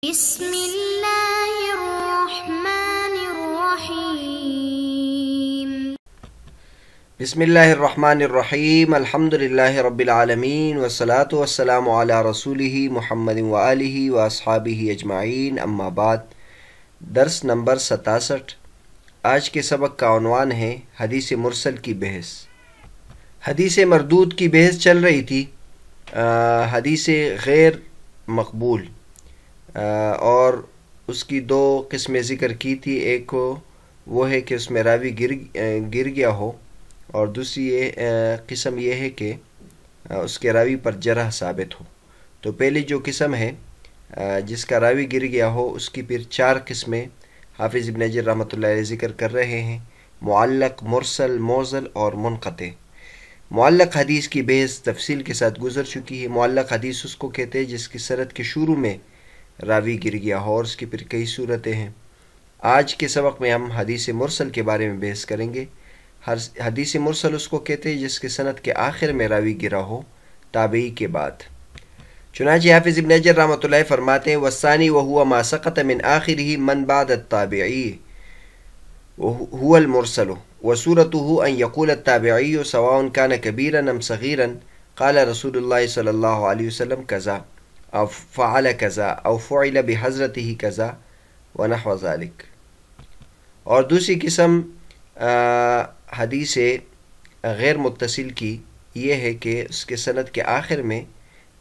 بسم اللہ الرحمن الرحیم بسم اللہ الرحمن الرحیم الحمد للہ رب العالمین والصلاة والسلام علی رسولہ محمد وآلہ واصحابہ اجمعین اما بعد۔ درس نمبر 67۔ آج کے سبق کا عنوان ہے حدیث مرسل کی بحث۔ حدیث مردود کی بحث چل رہی تھی، حدیث غیر مقبول، اور اس کی دو قسمیں ذکر کی تھی۔ ایک وہ ہے کہ اس میں راوی گر گیا ہو، اور دوسری قسم یہ ہے کہ اس کے راوی پر جرح ثابت ہو۔ تو پہلی جو قسم ہے جس کا راوی گر گیا ہو، اس کی پھر 4 قسمیں حافظ ابن حجر رحمۃ اللہ علیہ ذکر کر رہے ہیں: معلق، مرسل، موضل اور منقطع۔ معلق حدیث کی بحث تفصیل کے ساتھ گزر چکی ہے۔ معلق حدیث اس کو کہتے ہیں جس کی سند کے شروع میں راوی گر گیا ہو، اور اس کی پھر کئی صورتیں ہیں۔ آج کے سبق میں ہم حدیث مرسل کے بارے میں بحث کریں گے۔ حدیث مرسل اس کو کہتے ہیں جس کے سند کے آخر میں راوی گرا ہو، تابعی کے بعد۔ چنانچہ حافظ ابن حجر رحمۃ اللہ فرماتے ہیں: والثانی وهو ما سقط من آخره من بعد التابعی هو المرسل وصورته ان يقول التابعی سواء كان كبيرا ام صغيرا قال رسول الله صلی اللہ علیہ وسلم كذا او فعل كذا او فعل بحضرته كذا ونحو ذلك۔ اور دوسری قسم حدیث غیر متصل کی یہ ہے کہ اس کے سند کے آخر میں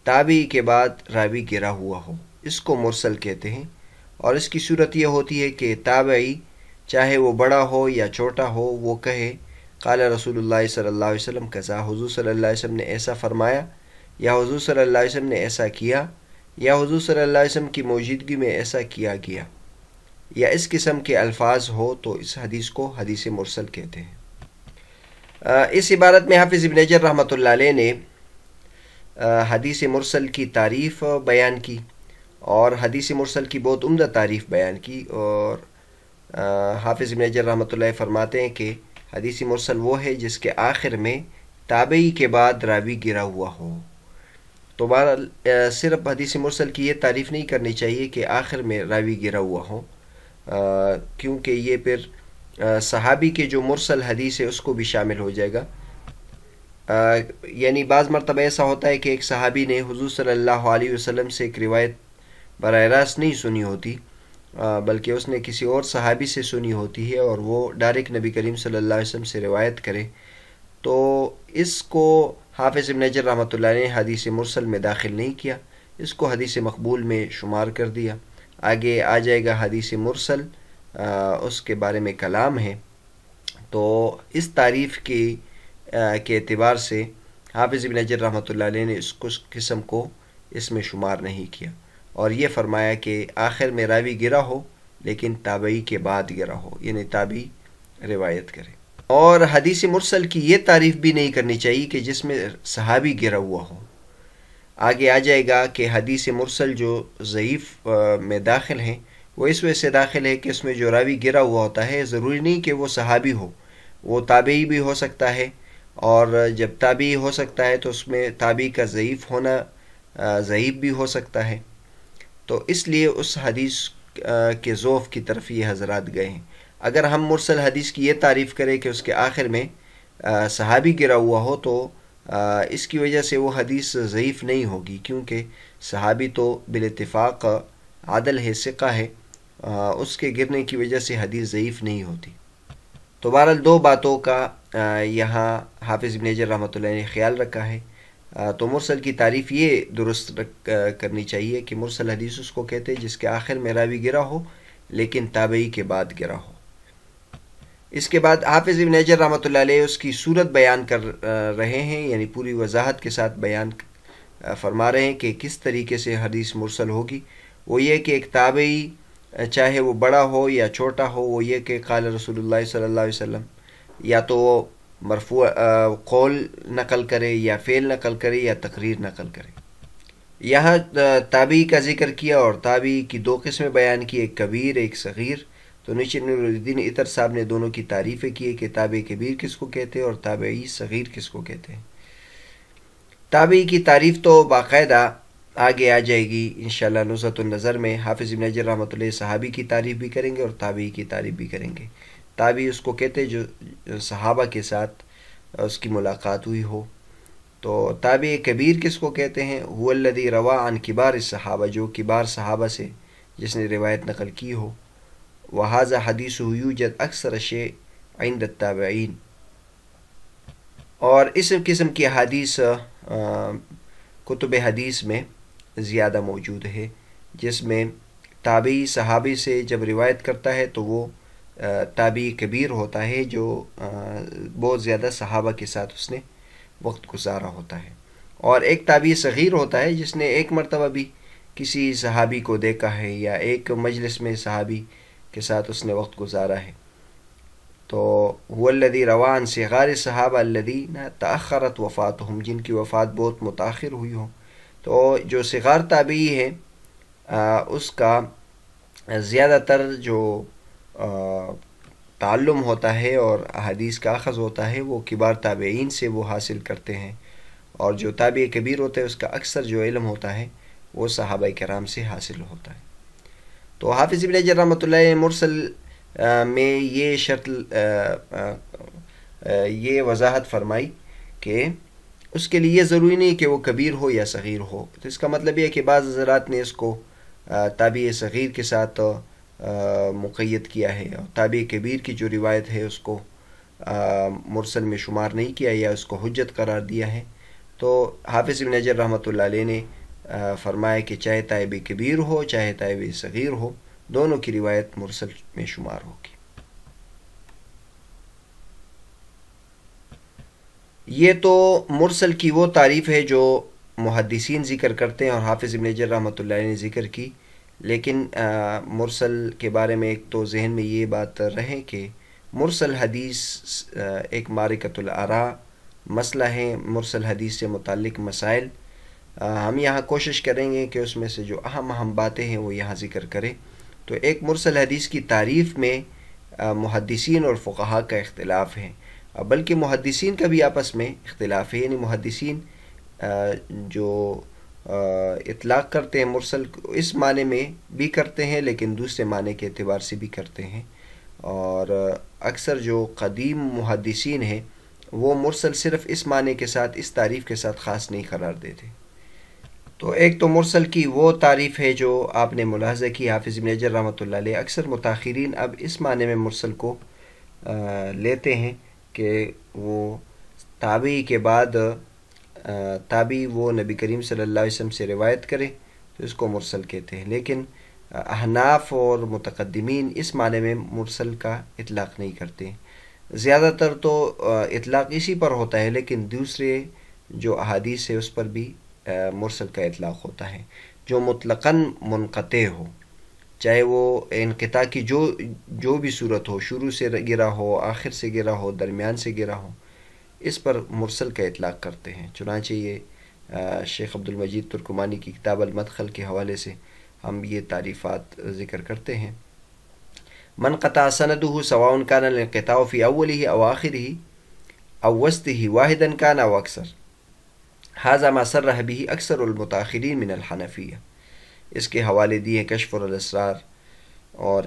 تابعی کے بعد راوی گرا ہوا ہو، اس کو مرسل کہتے ہیں۔ اور اس کی صورت یہ ہوتی ہے کہ تابعی چاہے وہ بڑا ہو یا چھوٹا ہو، وہ کہے قال رسول اللہ صلی اللہ علیہ وسلم کذا، حضور صلی اللہ علیہ وسلم نے ایسا فرمایا، یا حضور صلی اللہ علیہ وسلم نے ایسا کیا، یا حضور صلی اللہ علیہ وسلم کی موجودگی میں ایسا کیا گیا، یا اس قسم کے الفاظ ہو، تو اس حدیث کو حدیث مرسل کہتے ہیں۔ اس عبارت میں حافظ ابن حجر رحمۃ اللہ علیہ نے حدیث مرسل کی تعریف بیان کی، اور حدیث مرسل کی بہت عمدہ تعریف بیان کی۔ اور حافظ ابن حجر رحمۃ اللہ فرماتے ہیں کہ حدیث مرسل وہ ہے جس کے آخر میں تابعی کے بعد راوی گرا ہوا ہو۔ تو بہرحال صرف حدیث مرسل کی یہ تعریف نہیں کرنی چاہیے کہ آخر میں راوی گرا ہوا ہو، کیونکہ یہ پھر صحابی کے جو مرسل حدیث ہے اس کو بھی شامل ہو جائے گا۔ یعنی بعض مرتبہ ایسا ہوتا ہے کہ ایک صحابی نے حضور صلی اللہ علیہ وسلم سے ایک روایت براہ راست نہیں سنی ہوتی، بلکہ اس نے کسی اور صحابی سے سنی ہوتی ہے، اور وہ ڈائریکٹ نبی کریم صلی اللہ علیہ وسلم سے روایت کرے، تو اس کو حافظ ابن حجر رحمۃ اللہ نے حدیث مرسل میں داخل نہیں کیا، اس کو حدیث مقبول میں شمار کر دیا۔ آگے آ جائے گا حدیث مرسل، اس کے بارے میں کلام ہے۔ تو اس تعریف کے اعتبار سے حافظ ابن حجر رحمۃ اللہ علیہ نے اس قسم کو اس میں شمار نہیں کیا، اور یہ فرمایا کہ آخر میں راوی گرا ہو لیکن تابعی کے بعد گرا ہو، یعنی تابعی روایت کرے۔ اور حدیث مرسل کی یہ تعریف بھی نہیں کرنی چاہیے کہ جس میں صحابی گرا ہوا ہو۔ آگے آ جائے گا کہ حدیث مرسل جو ضعیف میں داخل ہیں، وہ اس وجہ سے داخل ہے کہ اس میں جو راوی گرا ہوا ہوتا ہے ضروری نہیں کہ وہ صحابی ہو، وہ تابعی بھی ہو سکتا ہے، اور جب تابعی ہو سکتا ہے تو اس میں تابعی کا ضعیف ہونا ضعیف بھی ہو سکتا ہے۔ تو اس لیے اس حدیث کے ضعف کی طرف یہ حضرات گئے ہیں۔ اگر ہم مرسل حدیث کی یہ تعریف کریں کہ اس کے آخر میں صحابی گرا ہوا ہو، تو اس کی وجہ سے وہ حدیث ضعیف نہیں ہوگی، کیونکہ صحابی تو بالاتفاق عادل ہے، ثقہ ہے، اس کے گرنے کی وجہ سے حدیث ضعیف نہیں ہوتی۔ تو بہرحال 2 باتوں کا یہاں حافظ ابن حجر رحمۃ اللہ نے خیال رکھا ہے۔ تو مرسل کی تعریف یہ درست کرنی چاہیے کہ مرسل حدیث اس کو کہتے ہیں جس کے آخر میں راوی گرا ہو لیکن تابعی کے بعد گرا ہو۔ اس کے بعد حافظ ابن حجر رحمۃ اللہ علیہ اس کی صورت بیان کر رہے ہیں، یعنی پوری وضاحت کے ساتھ بیان فرما رہے ہیں کہ کس طریقے سے حدیث مرسل ہوگی۔ وہ یہ کہ ایک تابعی چاہے وہ بڑا ہو یا چھوٹا ہو، وہ یہ کہ قال رسول اللہ صلی اللہ علیہ وسلم، یا تو وہ مرفوع قول نقل کرے، یا فعل نقل کرے، یا تقریر نقل کرے۔ یہاں تابعی کا ذکر کیا، اور تابعی کی 2 قسمیں بیان کی، ایک کبیر ایک صغیر۔ تو نیچے نور الدین عطر صاحب نے دونوں کی تعریفیں کی کہ تابعی کبیر کس کو کہتے ہیں اور تابعی صغیر کس کو کہتے ہیں۔ تابعی کی تعریف تو باقاعدہ آگے آ جائے گی انشاءاللہ نزہۃ النظر میں۔ حافظ ابن حجر رحمۃ اللہ صحابی کی تعریف بھی کریں گے اور تابعی کی تعریف بھی کریں گے۔ تابعی اس کو کہتے جو صحابہ کے ساتھ اس کی ملاقات ہوئی ہو۔ تو تابعی کبیر کس کو کہتے ہیں؟ هو الذی روا عن کبار الصحابہ، جو کبار صحابہ سے جس نے روایت نقل کی ہو۔ وہذا حدیث یوجد اکثر شیء عند التابعین، اور اس قسم کی حدیث کتب حدیث میں زیادہ موجود ہے، جس میں تابعی صحابی سے جب روایت کرتا ہے تو وہ تابعی کبیر ہوتا ہے، جو بہت زیادہ صحابہ کے ساتھ اس نے وقت گزارا ہوتا ہے، اور ایک تابعی صغیر ہوتا ہے جس نے ایک مرتبہ بھی کسی صحابی کو دیکھا ہے یا ایک مجلس میں صحابی کے ساتھ اس نے وقت گزارا ہے۔ تو هو الذی روا عن صغار الصحابہ الذین تأخرت وفاتهم، جن کی وفات بہت متاخر ہوئی ہو۔ تو جو صغار تابعی ہے اس کا زیادہ تر جو تعلم ہوتا ہے اور حدیث کا اخذ ہوتا ہے وہ کبار تابعین سے وہ حاصل کرتے ہیں، اور جو تابعی کبیر ہوتا ہے اس کا اکثر جو علم ہوتا ہے وہ صحابہ کرام سے حاصل ہوتا ہے۔ تو حافظ ابن حجر رحمۃ اللہ علیہ مرسل میں یہ شرط یہ وضاحت فرمائی کہ اس کے لیے ضروری نہیں کہ وہ کبیر ہو یا صغیر ہو۔ تو اس کا مطلب یہ ہے کہ بعض حضرات نے اس کو تابعی صغیر کے ساتھ مقید کیا ہے، اور تابعی کبیر کی جو روایت ہے اس کو مرسل میں شمار نہیں کیا یا اس کو حجت قرار دیا ہے۔ تو حافظ ابن حجر رحمۃ اللہ علیہ نے فرمایا کہ چاہے تابعی کبیر ہو چاہے تابعی صغیر ہو، دونوں کی روایت مرسل میں شمار ہوگی۔ یہ تو مرسل کی وہ تعریف ہے جو محدثین ذکر کرتے ہیں اور حافظ ابن حجر رحمۃ اللہ علیہ نے ذکر کی، لیکن مرسل کے بارے میں ایک تو ذہن میں یہ بات رہے کہ مرسل حدیث ایک معرکۃ الآراء مسئلہ ہے۔ مرسل حدیث سے متعلق مسائل ہم یہاں کوشش کریں گے کہ اس میں سے جو اہم باتیں ہیں وہ یہاں ذکر کریں۔ تو ایک مرسل حدیث کی تعریف میں محدثین اور فقہاء کا اختلاف ہے، بلکہ محدثین کا بھی آپس میں اختلاف ہے، یعنی محدثین جو اطلاق کرتے ہیں مرسل اس معنی میں بھی کرتے ہیں لیکن دوسرے معنی کے اعتبار سے بھی کرتے ہیں، اور اکثر جو قدیم محدثین ہیں وہ مرسل صرف اس معنی کے ساتھ اس تعریف کے ساتھ خاص نہیں قرار دیتے۔ تو ایک تو مرسل کی وہ تعریف ہے جو آپ نے ملاحظہ کی حافظ ابن حجر رحمۃ اللہ علیہ، اکثر متاخرین اب اس معنی میں مرسل کو لیتے ہیں کہ وہ تابعی کے بعد تابعی وہ نبی کریم صلی اللہ علیہ وسلم سے روایت کرے تو اس کو مرسل کہتے ہیں، لیکن احناف اور متقدمین اس معنی میں مرسل کا اطلاق نہیں کرتے۔ زیادہ تر تو اطلاق اسی پر ہوتا ہے، لیکن دوسرے جو احادیث ہے اس پر بھی مرسل کا اطلاق ہوتا ہے جو مطلقاً منقطع ہو، چاہے وہ انقطاع کی جو بھی صورت ہو، شروع سے گرا ہو، آخر سے گرا ہو، درمیان سے گرا ہو، اس پر مرسل کا اطلاق کرتے ہیں۔ چنانچہ یہ شیخ عبد المجید ترکمانی کی کتاب المدخل کے حوالے سے ہم یہ تعریفات ذکر کرتے ہیں۔ من قطع سندہ سواء کان الانقطاع فی اولہ او آخرہ او وسطہ واحدا کان او اکثر، ھذا ما صرح به اکثر المتاخرین من الحنفیہ۔ اس کے حوالے دیے کشف الاسرار اور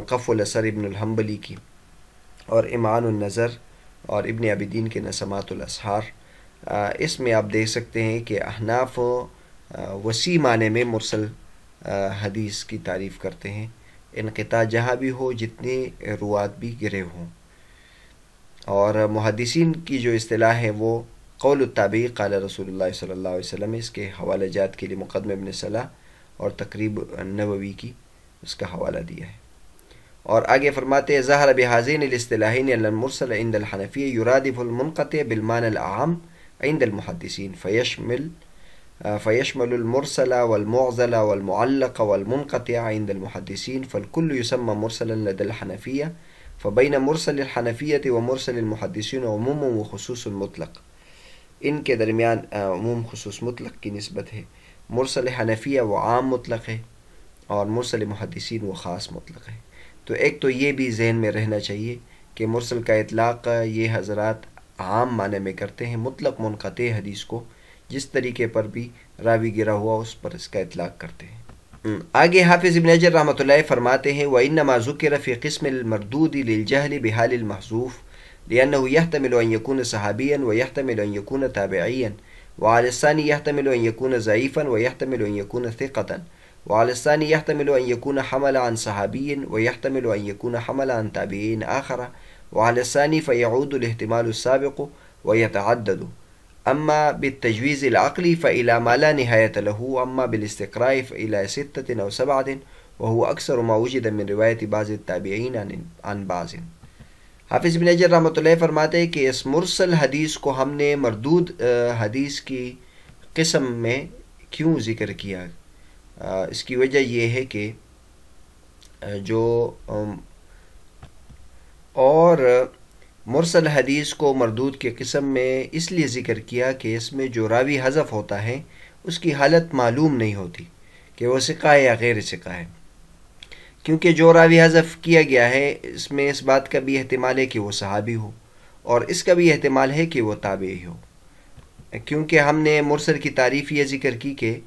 قف الاسر ابن الحنبلی کی، اور امعان النظر اور ابن عابدین کے نسمات الاسحار۔ اس میں آپ دیکھ سکتے ہیں کہ احناف وسیع معنی میں مرسل حدیث کی تعریف کرتے ہیں، انقطاع جہاں بھی ہو، جتنے روات بھی گرے ہوں۔ اور محدثین کی جو اصطلاح ہے وہ قول التابعی قال رسول اللہ صلی اللہ علیہ وسلم، اس کے حوالہ جات کے لیے مقدمہ ابن صلاح اور تقریب نووی کی اس کا حوالہ دیا ہے۔ اور آگے فرماتے ہیں ظاہر بہذین الاصطلاحین ان المرسل عند الحنفیہ یرادف المنقطع بالمعنى العام عند المحدثین فيشمل المرسل والمعضل والمعلق والمنقطع عند المحدثين فالكل يسمى مرسلا لدى الحنفية فبين مرسل الحنفية ومرسل المحدثين عموم وخصوص مطلق، ان کے درمیان عموم خصوص مطلق کی نسبت ہے۔ مرسل حنفیہ وہ عام مطلق ہے اور مرسل محدثین وہ خاص مطلق ہے۔ تو ایک تو یہ بھی ذہن میں رہنا چاہیے کہ مرسل کا اطلاق یہ حضرات عام معنی میں کرتے ہیں، مطلق منقطع حدیث کو جس طریقے پر بھی راوی گرا ہوا اس پر اس کا اطلاق کرتے ہیں۔ آگے حافظ ابن حجر رحمۃ اللہ فرماتے ہیں وَإِنَّمَا ذُكِرَ فِي قِسْمِ الْمَرْدُودِ لِلْجَهْلِ بِحَالِ الْمَحْذُوفِ لِأَنَّهُ يَحْتَمِلُ أَنْ يَكُونَ صَحَابِيًّا وَيَحْتَمِلُ أَنْ يَكُونَ تَابِعِيًّا وعلى الثاني يحتمل أن يكون ضعيفا ويحتمل أن يكون ثقة وعلى الثاني يحتمل أن يكون حمل عن صحابي ويحتمل أن يكون حمل عن تابعين آخر وعلى الثاني فيعود الاحتمال السابق ويتعدد أما بالتجويز العقلي فإلى ما لا نهاية له أما بالاستقراء فإلى 6 أو 7 وهو أكثر ما وجد من رواية بعض التابعين عن بعض۔ حافظ ابن حجر رحمۃ اللہ فرماتے ہیں کہ اس مرسل حدیث کو ہم نے مردود حدیث کی قسم میں کیوں ذکر کیا؟ اس کی وجہ یہ ہے کہ جو اور مرسل حدیث کو مردود کی قسم میں اس لیے ذکر کیا کہ اس میں جو راوی حذف ہوتا ہے اس کی حالت معلوم نہیں ہوتی کہ وہ ثقہ ہے یا غیر ثقہ ہے، کیونکہ جو راوی حذف کیا گیا ہے اس میں اس بات کا بھی احتمال ہے کہ وہ صحابی ہو اور اس کا بھی احتمال ہے کہ وہ تابعی ہو، کیونکہ ہم نے مرسل کی تعریف یہ ذکر کی کہ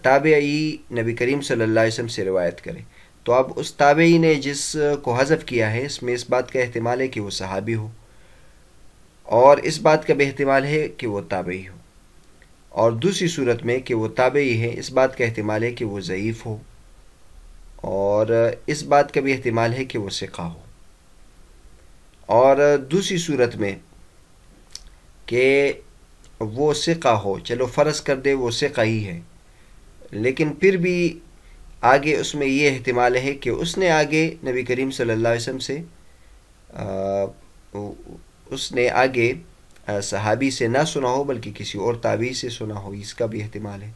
تابعی نبی کریم صلی اللہ علیہ وسلم سے روایت کرے، تو اب اس تابعی نے جس کو حذف کیا ہے اس میں اس بات کا احتمال ہے کہ وہ صحابی ہو اور اس بات کا بھی احتمال ہے کہ وہ تابعی ہو، اور دوسری صورت میں کہ وہ تابعی ہے اس بات کا احتمال ہے کہ وہ ضعیف ہو اور اس بات کا بھی احتمال ہے کہ وہ ثقہ ہو، اور دوسری صورت میں کہ وہ ثقہ ہو، چلو فرض کر دے وہ ثقہ ہی ہے، لیکن پھر بھی آگے اس میں یہ احتمال ہے کہ اس نے آگے نبی کریم صلی اللہ علیہ وسلم سے اس نے آگے صحابی سے نہ سنا ہو بلکہ کسی اور تابعی سے سنا ہو، اس کا بھی احتمال ہے۔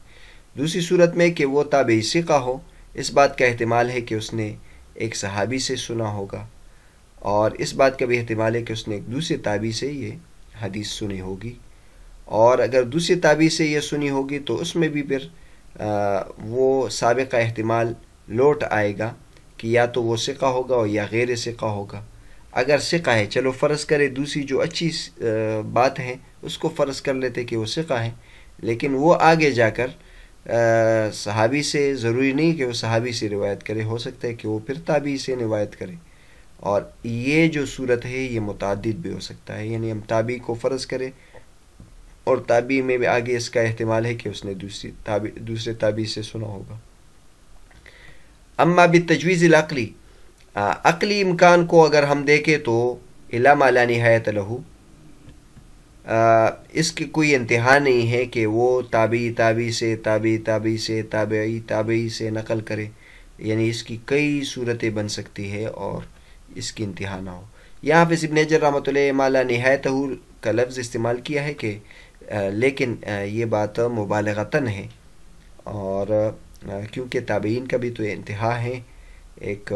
دوسری صورت میں کہ وہ تابعی ثقہ ہو، اس بات کا احتمال ہے کہ اس نے ایک صحابی سے سنا ہوگا اور اس بات کا بھی احتمال ہے کہ اس نے ایک دوسرے تابعی سے یہ حدیث سنی ہوگی، اور اگر دوسرے تابعی سے یہ سنی ہوگی تو اس میں بھی پھر وہ سابقہ احتمال لوٹ آئے گا کہ یا تو وہ ثقہ ہوگا یا غیر ثقہ ہوگا۔ اگر ثقہ ہے، چلو فرض کرے دوسری جو اچھی بات ہے اس کو فرض کر لیتے کہ وہ ثقہ ہے، لیکن وہ آگے جا کر صحابی سے ضروری نہیں کہ وہ صحابی سے روایت کرے، ہو سکتا ہے کہ وہ پھر تابعی سے روایت کرے، اور یہ جو صورت ہے یہ متعدد بھی ہو سکتا ہے، یعنی ہم تابعی کو فرض کریں اور تابعی میں بھی آگے اس کا احتمال ہے کہ اس نے دوسرے تابعی سے سنا ہوگا۔ اما بالتجویز العقلی، عقلی امکان کو اگر ہم دیکھیں تو الا ما لا نہایت لہ، اس کی کوئی انتہا نہیں ہے کہ وہ تابعی سے تابعی سے نقل کرے، یعنی اس کی کئی صورتیں بن سکتی ہے اور اس کی انتہا نہ ہو۔ یہاں پہ ابن حجر رحمۃ اللہ ما لا نہایتہ کا لفظ استعمال کیا ہے کہ لیکن یہ بات مبالغتاً ہے، اور کیونکہ تابعین کا بھی تو انتہا ہے، ایک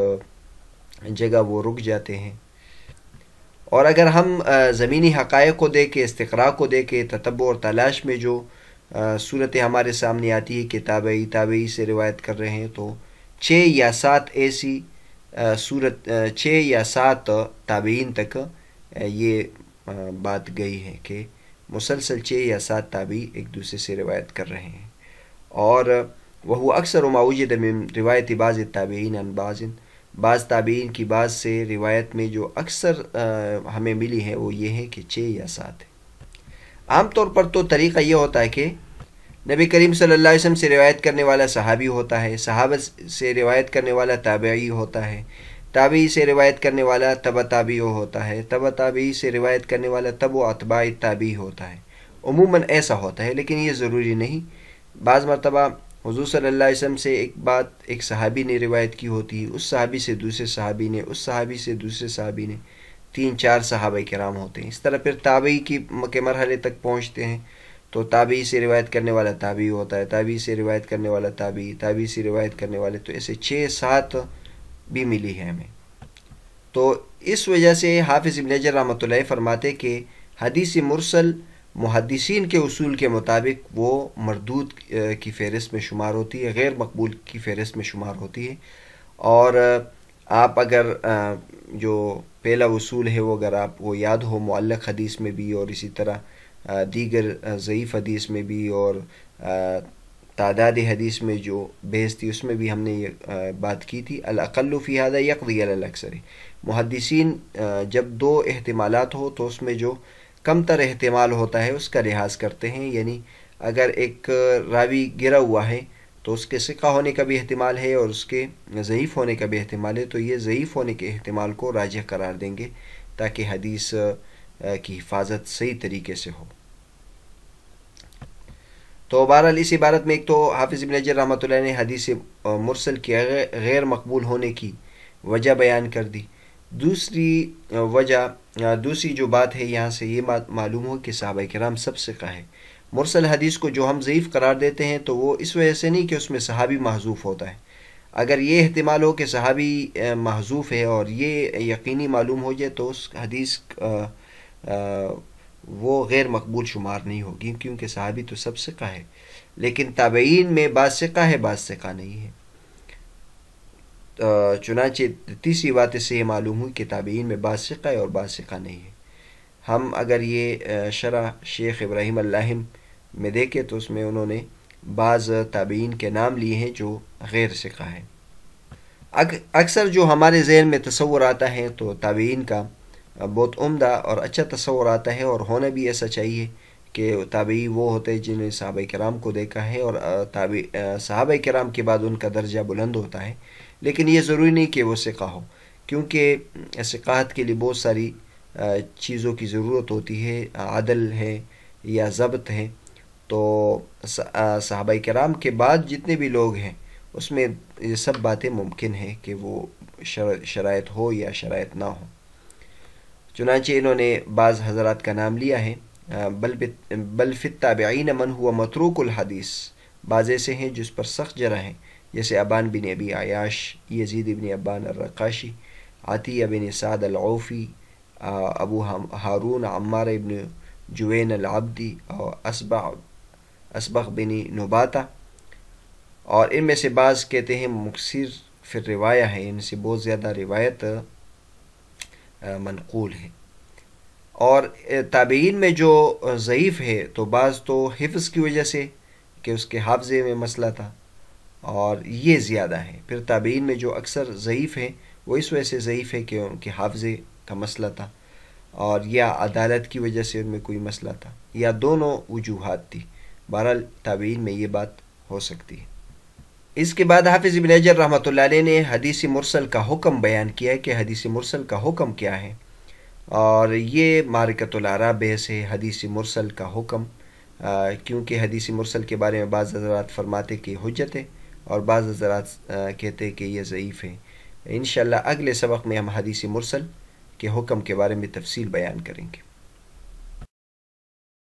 جگہ وہ رک جاتے ہیں، اور اگر ہم زمینی حقائق کو دیکھیں، استقراء کو دیکھیں، تتبع اور تلاش میں جو صورتیں ہمارے سامنے آتی ہے کہ تابعی سے روایت کر رہے ہیں، تو 6 یا 7 ایسی صورت 6 یا 7 تابعین تک یہ بات گئی ہے کہ مسلسل 6 یا 7 تابعی ایک دوسرے سے روایت کر رہے ہیں، اور وہ اکثر ما وجد من روایت بعض التابعین عن بعض تابعین کی بعض سے روایت میں جو اکثر ہمیں ملی ہے وہ یہ ہے کہ 6 یا 7 ہے۔ عام طور پر تو طریقہ یہ ہوتا ہے کہ نبی کریم صلی اللہ علیہ وسلم سے روایت کرنے والا صحابی ہوتا ہے، صحابہ سے روایت کرنے والا تابعی ہوتا ہے، تابعی سے روایت کرنے والا تبع تابعی ہوتا ہے، تبع تابعی سے روایت کرنے والا تبع اتباع تابعی ہوتا ہے۔ عموماً ایسا ہوتا ہے، لیکن یہ ضروری نہیں۔ بعض مرتبہ حضور صلی اللہ علیہ وسلم سے ایک صحابی نے روایت کی ہوتی ہے، اس صحابی سے دوسرے صحابی نے، اس صحابی سے دوسرے صحابی نے، 3-4 صحابہ کرام ہوتے ہیں۔ اس طرح پھر تابعی کے مرحلے تک پہنچتے ہیں تو تابعی سے روایت کرنے والا تابعی ہوتا ہے، تابعی سے روایت کرنے والا تابعی سے روایت کرنے والے، تو ایسے 6-7 بھی ملی ہے ہمیں۔ تو اس وجہ سے حافظ ابن حجر رحمۃ اللہ فرماتے کہ حدیث مرسل محدثین کے اصول کے مطابق وہ مردود کی فہرست میں شمار ہوتی ہے، غیر مقبول کی فہرست میں شمار ہوتی ہے، اور آپ اگر جو پہلا اصول ہے وہ اگر آپ کو یاد ہو معلق حدیث میں بھی اور اسی طرح دیگر ضعیف حدیث میں بھی اور تعداد حدیث میں جو بحث تھی اس میں بھی ہم نے یہ بات کی تھی، الاقل فی ھذا یقضی علی الاکثر، محدثین جب دو احتمالات ہو تو اس میں جو کم تر احتمال ہوتا ہے اس کا لحاظ کرتے ہیں، یعنی اگر ایک راوی گرا ہوا ہے تو اس کے ثقہ ہونے کا بھی احتمال ہے اور اس کے ضعیف ہونے کا بھی احتمال ہے، تو یہ ضعیف ہونے کے احتمال کو راجح قرار دیں گے تاکہ حدیث کی حفاظت صحیح طریقے سے ہو۔ تو بہرحال اس عبارت میں ایک تو حافظ ابن حجر رحمۃ اللہ نے حدیث مرسل کے غیر مقبول ہونے کی وجہ بیان کر دی۔ دوسری جو بات ہے یہاں سے یہ معلوم ہو کہ صحابہ کرام سب ثقہ ہے۔ مرسل حدیث کو جو ہم ضعیف قرار دیتے ہیں تو وہ اس وجہ سے نہیں کہ اس میں صحابی محذوف ہوتا ہے، اگر یہ احتمال ہو کہ صحابی محذوف ہے اور یہ یقینی معلوم ہو جائے تو اس حدیث وہ غیر مقبول شمار نہیں ہوگی، کیونکہ صحابی تو سب ثقہ ہے، لیکن تابعین میں بعض ثقہ ہے بعض ثقہ نہیں ہے۔ چنانچہ تیسری بات اس سے یہ معلوم ہوئی کہ تابعین میں بعض ثقہ ہے اور بعض ثقہ نہیں ہے۔ ہم اگر یہ شرح شیخ ابراہیم اللاہم میں دیکھیں تو اس میں انہوں نے بعض تابعین کے نام لیے ہیں جو غیر ثقہ ہیں۔ اکثر جو ہمارے ذہن میں تصور آتا ہے تو تابعین کا بہت عمدہ اور اچھا تصور آتا ہے، اور ہونا بھی ایسا چاہیے کہ تابعی وہ ہوتے ہیں جنہیں صحابہ کرام کو دیکھا ہے اور صحابہ کرام کے بعد ان کا درجہ بلند ہوتا ہے، لیکن یہ ضروری نہیں کہ وہ ثقہ ہو، کیونکہ ثقاہت کے لیے بہت ساری چیزوں کی ضرورت ہوتی ہے، عدل ہے یا ضبط ہے، تو صحابہ کرام کے بعد جتنے بھی لوگ ہیں اس میں یہ سب باتیں ممکن ہیں کہ وہ شرائط ہو یا شرائط نہ ہو۔ چنانچہ انہوں نے بعض حضرات کا نام لیا ہے، بل فی التابعین من هو متروک الحدیث، بعض ایسے ہیں جس پر سخت جرح ہیں، جیسے ابان بن ابی عیاش، یزید بن ابان الرقاشی، عطیہ بن سعد العوفی، ابو ہارون عمار بن جوین العبدی اور اسبغ بن نباتہ، اور ان میں سے بعض کہتے ہیں مکثر فی الروایہ ہے، ان سے بہت زیادہ روایت منقول ہے۔ اور تابعین میں جو ضعیف ہے تو بعض تو حفظ کی وجہ سے کہ اس کے حافظے میں مسئلہ تھا اور یہ زیادہ ہے، پھر تابعین میں جو اکثر ضعیف ہے وہ اس وجہ سے ضعیف ہے کہ ان کے حافظے کا مسئلہ تھا اور یا عدالت کی وجہ سے ان میں کوئی مسئلہ تھا یا دونوں وجوہات تھی، بہرحال تابعین میں یہ بات ہو سکتی ہے۔ اس کے بعد حافظ ابن حجر رحمۃ اللہ علیہ نے حدیث مرسل کا حکم بیان کیا ہے کہ حدیث مرسل کا حکم کیا ہے، اور یہ معرکۃ الآراء بحث ہے حدیث مرسل کا حکم، کیونکہ حدیث مرسل کے بارے میں بعض حضرات فرماتے کہ حجت ہے اور بعض حضرات کہتے کہ یہ ضعیف ہے۔ انشاءاللہ اگلے سبق میں ہم حدیث مرسل کے حکم کے بارے میں تفصیل بیان کریں گے۔